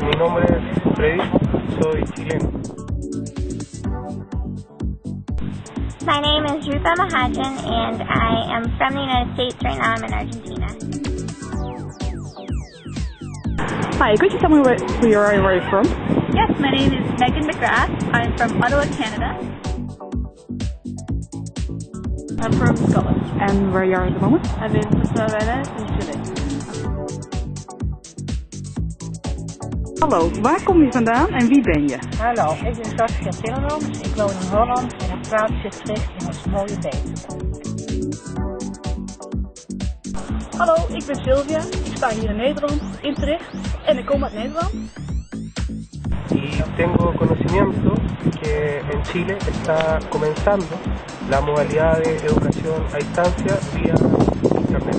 Mi nombre es Freddy, soy chileno. My name is Rupa Mahajan and I am from the United States. Right now I'm in Argentina. Hi, could you tell me where you from? Yes, my name is Megan McGrath. I'm from Ottawa, Canada. I'm from Scotland. And where you are at the moment? I'm in Barcelona, in Chile. Hallo, waar kom je vandaan en wie ben je? Hallo, ik ben Saskia Timmermans. Ik woon in Holland en ik praat Utrecht in ons mooie Betuwe. Hallo, ik ben Sylvia. Ik sta hier in Nederland, in Utrecht, en ik kom uit Nederland. Y tengo conocimiento que en Chile está comenzando la modalidad de educación a distancia vía internet.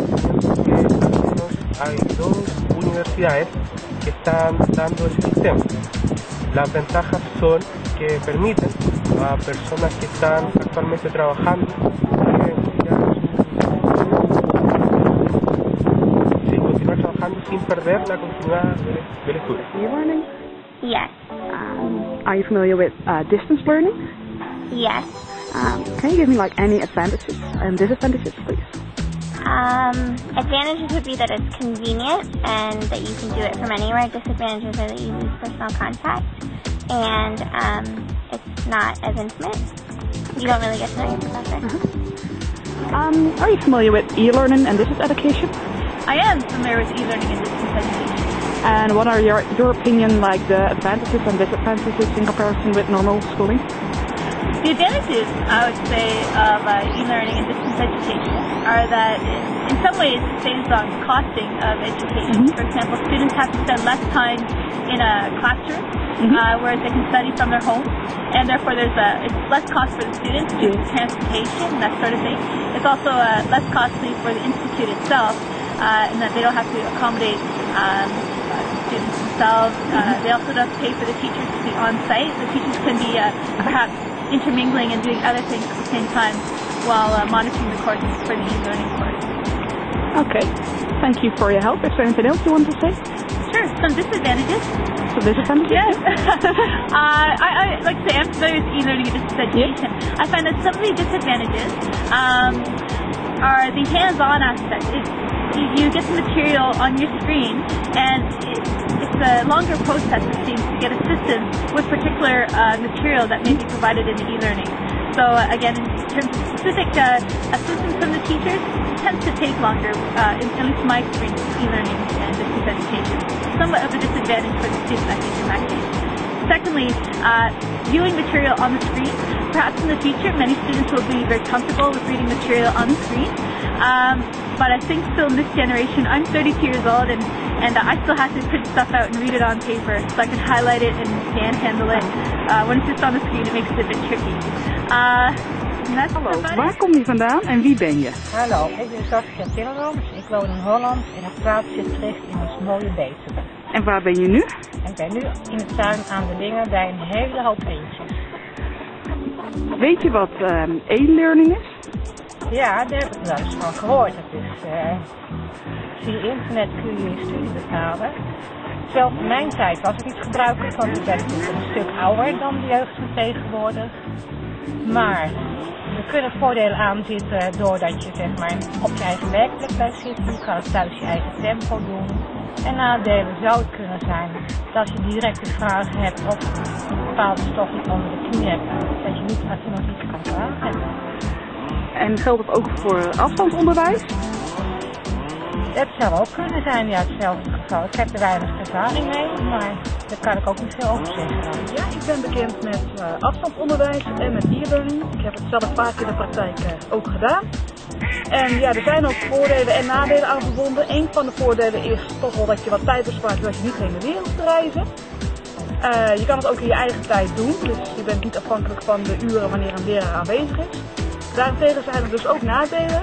Que al menos hay 2 universidades que están dando ese sistema. Las ventajas son que permiten a personas que están actualmente trabajando continuar trabajando sin perder la continuidad del estudio. E-learning? Yes. Are you familiar with distance learning? Yes. Can you give me any advantages and disadvantages, please? Advantages would be that it's convenient and that you can do it from anywhere. Disadvantages are that you lose personal contact and it's not as intimate. You don't really get to know your professor. Are you familiar with e-learning and distance education? I am familiar with e-learning and distance education. And what are your opinion, the advantages and disadvantages in comparison with normal schooling? The advantages, I would say, of e-learning and distance education are that in some ways it saves on costing of education. For example, students have to spend less time in a classroom, whereas they can study from their home, and therefore it's less cost for the students due to transportation and that sort of thing. It's also less costly for the institute itself, in that they don't have to accommodate students themselves. They also don't have to pay for the teachers to be on site. The teachers can be perhaps intermingling and doing other things at the same time while monitoring the courses for the e-learning course. Okay, thank you for your help. Is there anything else you want to say? Sure, some disadvantages. Some disadvantages? Yes. I like to say I'm familiar with e-learning and distance education. I find that some of the disadvantages are the hands-on aspect. You get the material on your screen, and it's a longer process, it seems, to get assistance with particular material that may be provided in the e-learning. So again, in terms of specific assistance from the teachers, it tends to take longer, at least in my experience with e-learning and distance education. Somewhat of a disadvantage for the student, I think, in that case. Secondly, viewing material on the screen. Perhaps in the future, many students will be very comfortable with reading material on the screen. But I think still in this generation, I'm 32 years old and I still have to print stuff out and read it on paper so I can highlight it and handle it. When it's just on the screen, it makes it a bit tricky. Hallo, waar kom je vandaan en wie ben je? Hallo, ik ben Saskia Timmermans. Ik woon in Holland en ik praat Utrecht in ons mooie Betuwe. En waar ben je nu? Ik ben nu in de tuin aan de dingen bij een hele hoop eendjes. Weet je wat e-learning is? Ja, daar heb ik wel eens van gehoord. Het is, via internet kun je je studie betalen. Zelfs in mijn tijd was het niet gebruikelijk, want ik ben natuurlijk een stuk ouder dan de jeugd van tegenwoordig. Maar er kunnen voordelen aan zitten doordat je zeg maar op je eigen werkplek blijft zitten. Je kan het thuis je eigen tempo doen. En nadelen zou het kunnen zijn dat je directe vragen hebt of bepaalde stof niet onder de knie hebt. Dat je niet als je nog iets kan vragen. En geldt dat ook voor afstandsonderwijs? Het zou ook kunnen zijn, ja, hetzelfde geval. Ik heb er weinig ervaring mee, maar daar kan ik ook niet veel over zeggen. Ja, ik ben bekend met afstandsonderwijs en met e-learning. Ik heb het zelf vaak in de praktijk ook gedaan. En ja, er zijn ook voordelen en nadelen aan verbonden. Een van de voordelen is toch wel dat je wat tijd bespaart, zodat je niet heen de wereld te reizen. Je kan het ook in je eigen tijd doen, dus je bent niet afhankelijk van de uren wanneer een leraar aanwezig is. Daarentegen zijn er dus ook nadelen,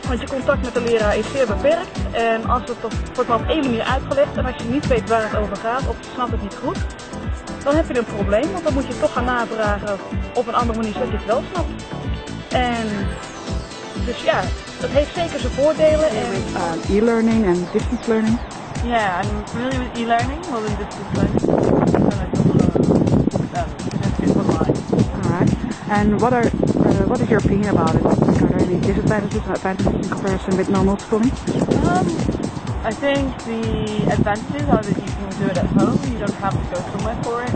want je contact met de leraar is zeer beperkt. En als het wordt maar op één manier uitgelegd en als je niet weet waar het over gaat of je snapt het niet goed, dan heb je een probleem, want dan moet je toch gaan navragen op een andere manier zodat je het wel snapt. En dus ja, dat heeft zeker zijn voordelen. E-learning en distance learning. Yeah, I'm familiar with e-learning more than distance learning. Alright. And what is your opinion about it? Are there any disadvantages and advantages in comparison with normal schooling? I think the advantages are that you can do it at home. You don't have to go somewhere for it.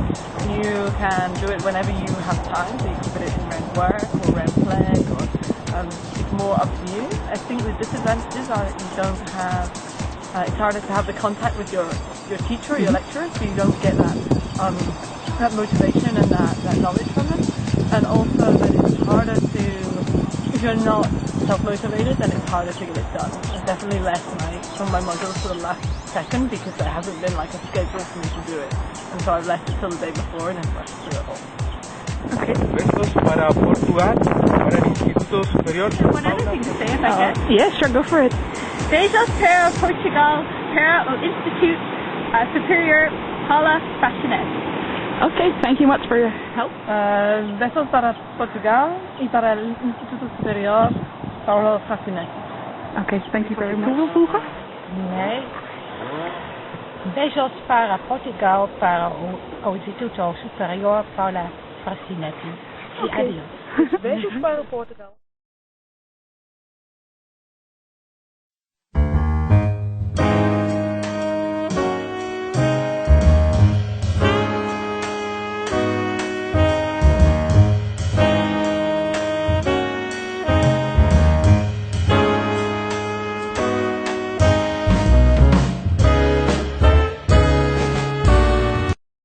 You can do it whenever you have time. So you can put it in around work or around play, or it's more up to you. I think the disadvantages are that you don't have. It's harder to have the contact with your teacher or your lecturer, so you don't get that motivation and that knowledge from them. And also that it's harder to, if you're not self-motivated, then it's harder to get it done. I've definitely left some of my modules to the last second because there hasn't been like a schedule for me to do it. And so I've left it till the day before and then rushed through it all. Okay. Besos para Portugal, para el Instituto Superior. One other thing to say if I can. Yes, sure, go for it. Beijos para Portugal, para o Instituto Superior Paula Fascinetti. Okay, thank you much for your help. Besos para Portugal y para el Instituto Superior Paula Fascinetti. Okay, thank you very much. Toevoegen? Nee. Besos para Portugal, para o Instituto Superior Paula Fascinetti. Okay. Adios. Besos para Portugal.